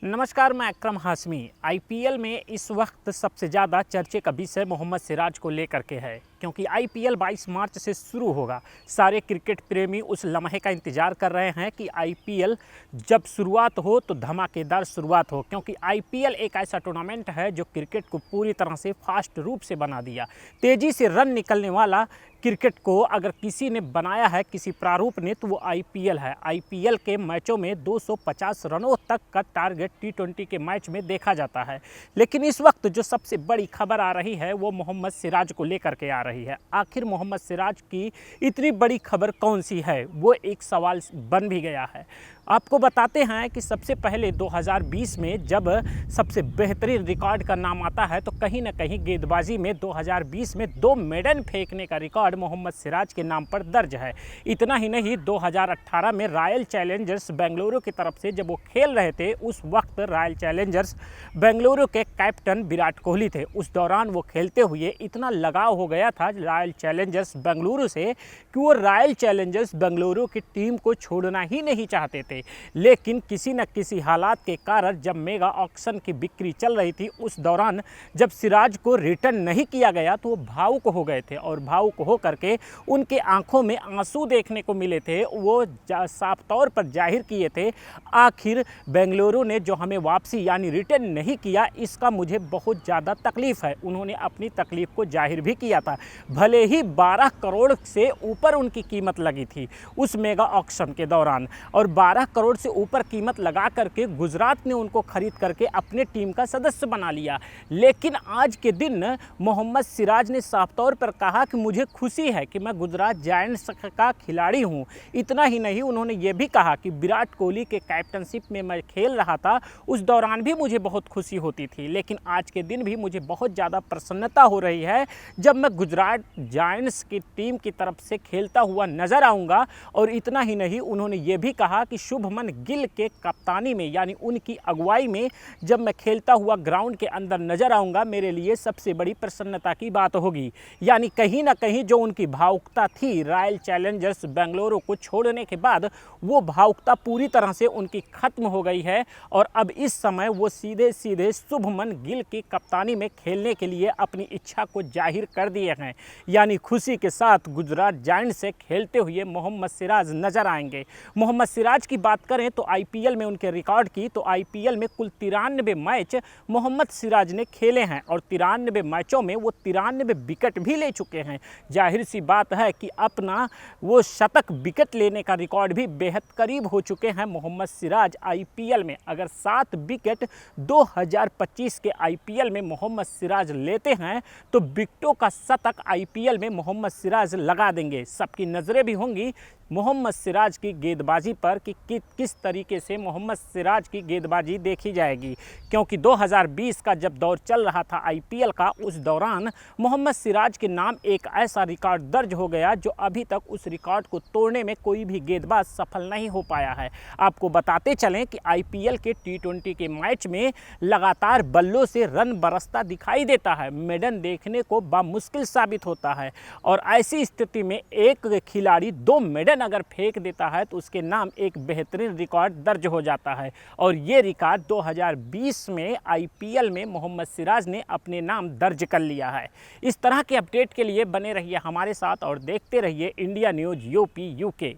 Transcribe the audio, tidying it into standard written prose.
नमस्कार, मैं अकरम हाशमी। आईपीएल में इस वक्त सबसे ज़्यादा चर्चे का विषय मोहम्मद सिराज को लेकर के है, क्योंकि आईपीएल 22 मार्च से शुरू होगा। सारे क्रिकेट प्रेमी उस लम्हे का इंतज़ार कर रहे हैं कि आईपीएल जब शुरुआत हो तो धमाकेदार शुरुआत हो, क्योंकि आईपीएल एक ऐसा टूर्नामेंट है जो क्रिकेट को पूरी तरह से फास्ट रूप से बना दिया। तेज़ी से रन निकलने वाला क्रिकेट को अगर किसी ने बनाया है, किसी प्रारूप ने, तो वो आईपीएल है। आईपीएल के मैचों में 250 रनों तक का टारगेट टी20 के मैच में देखा जाता है। लेकिन इस वक्त जो सबसे बड़ी खबर आ रही है वो मोहम्मद सिराज को लेकर के आ रही है। आखिर मोहम्मद सिराज की इतनी बड़ी खबर कौन सी है, वो एक सवाल बन भी गया है। आपको बताते हैं कि सबसे पहले 2020 में जब सबसे बेहतरीन रिकॉर्ड का नाम आता है तो कहीं ना कहीं गेंदबाजी में 2020 में 2 मेडन फेंकने का रिकॉर्ड मोहम्मद सिराज के नाम पर दर्ज है। इतना ही नहीं, 2018 में रॉयल चैलेंजर्स बेंगलुरु की तरफ से जब वो खेल रहे थे, उस वक्त रॉयल चैलेंजर्स बेंगलुरु के कैप्टन विराट कोहली थे। उस दौरान वो खेलते हुए इतना लगाव हो गया था रॉयल चैलेंजर्स बेंगलुरु से कि वो रॉयल चैलेंजर्स बेंगलुरु की टीम को छोड़ना ही नहीं चाहते थे। लेकिन किसी न किसी हालात के कारण जब मेगा ऑक्शन की बिक्री चल रही थी, उस दौरान जब सिराज को रिटर्न नहीं किया गया तो वो भावुक हो गए थे, और भावुक हो करके उनके आंखों में आंसू देखने को मिले थे। वो साफ तौर पर जाहिर किए थे, आखिर बेंगलुरु ने जो हमें वापसी यानी रिटर्न नहीं किया, इसका मुझे बहुत ज़्यादा तकलीफ़ है। उन्होंने अपनी तकलीफ़ को जाहिर भी किया था। भले ही 12 करोड़ से ऊपर उनकी कीमत लगी थी उस मेगा ऑक्शन के दौरान, और 12 करोड़ से ऊपर कीमत लगा करके गुजरात ने उनको खरीद करके अपने टीम का सदस्य बना लिया। लेकिन आज के दिन मोहम्मद सिराज ने साफ तौर पर कहा कि मुझे खुशी है कि मैं गुजरात जायंट्स का खिलाड़ी हूं। इतना ही नहीं, उन्होंने ये भी कहा कि विराट कोहली के कैप्टनशिप में मैं खेल रहा था, उस दौरान भी मुझे बहुत खुशी होती थी, लेकिन आज के दिन भी मुझे बहुत ज़्यादा प्रसन्नता हो रही है जब मैं गुजरात जायंट्स की टीम की तरफ से खेलता हुआ नज़र आऊँगा। और इतना ही नहीं, उन्होंने ये भी कहा कि शुभमन गिल के कप्तानी में यानी उनकी अगुवाई में जब मैं खेलता हुआ ग्राउंड के अंदर नज़र आऊँगा, मेरे लिए सबसे बड़ी प्रसन्नता की बात होगी। यानी कहीं ना कहीं जो उनकी भावुकता थी रॉयल चैलेंजर्स बेंगलुरु को छोड़ने के बाद, वो भावुकता पूरी तरह से उनकी ख़त्म हो गई है, और अब इस समय वो सीधे सीधे शुभमन गिल की कप्तानी में खेलने के लिए अपनी इच्छा को जाहिर कर दिए हैं। यानी खुशी के साथ गुजरात जायंट्स से खेलते हुए मोहम्मद सिराज नज़र आएंगे। मोहम्मद सिराज की बात करें तो आईपीएल में उनके रिकॉर्ड की, तो आईपीएल में कुल 93 मैच मोहम्मद सिराज ने खेले हैं, और 93 मैचों में वो 93 विकेट भी ले चुके हैं। जाहिर सी बात है कि अपना वो शतक विकेट लेने का रिकॉर्ड भी बेहद करीब हो चुके हैं मोहम्मद सिराज। आईपीएल में अगर 7 विकेट 2025 के आईपीएल में मोहम्मद सिराज लेते हैं तो विकेटों का शतक आईपीएल में मोहम्मद सिराज लगा देंगे। सबकी नज़रें भी होंगी मोहम्मद सिराज की गेंदबाजी पर कि किस तरीके से मोहम्मद सिराज की गेंदबाजी देखी जाएगी, क्योंकि 2020 का जब दौर चल रहा था आईपीएल का, उस दौरान मोहम्मद सिराज के नाम एक ऐसा रिकॉर्ड दर्ज हो गया जो अभी तक उस रिकॉर्ड को तोड़ने में कोई भी गेंदबाज सफल नहीं हो पाया है। आपको बताते चलें कि आईपीएल के टी20 के मैच में लगातार बल्लों से रन बरसता दिखाई देता है, मेडन देखने को बामुश्किल साबित होता है, और ऐसी स्थिति में एक खिलाड़ी 2 मेडन अगर फेंक देता है तो उसके नाम एक बेहतरीन रिकॉर्ड दर्ज हो जाता है। और ये रिकॉर्ड 2020 में आईपीएल में मोहम्मद सिराज ने अपने नाम दर्ज कर लिया है। इस तरह के अपडेट के लिए बने रहिए हमारे साथ और देखते रहिए इंडिया न्यूज़ यूपी यूके।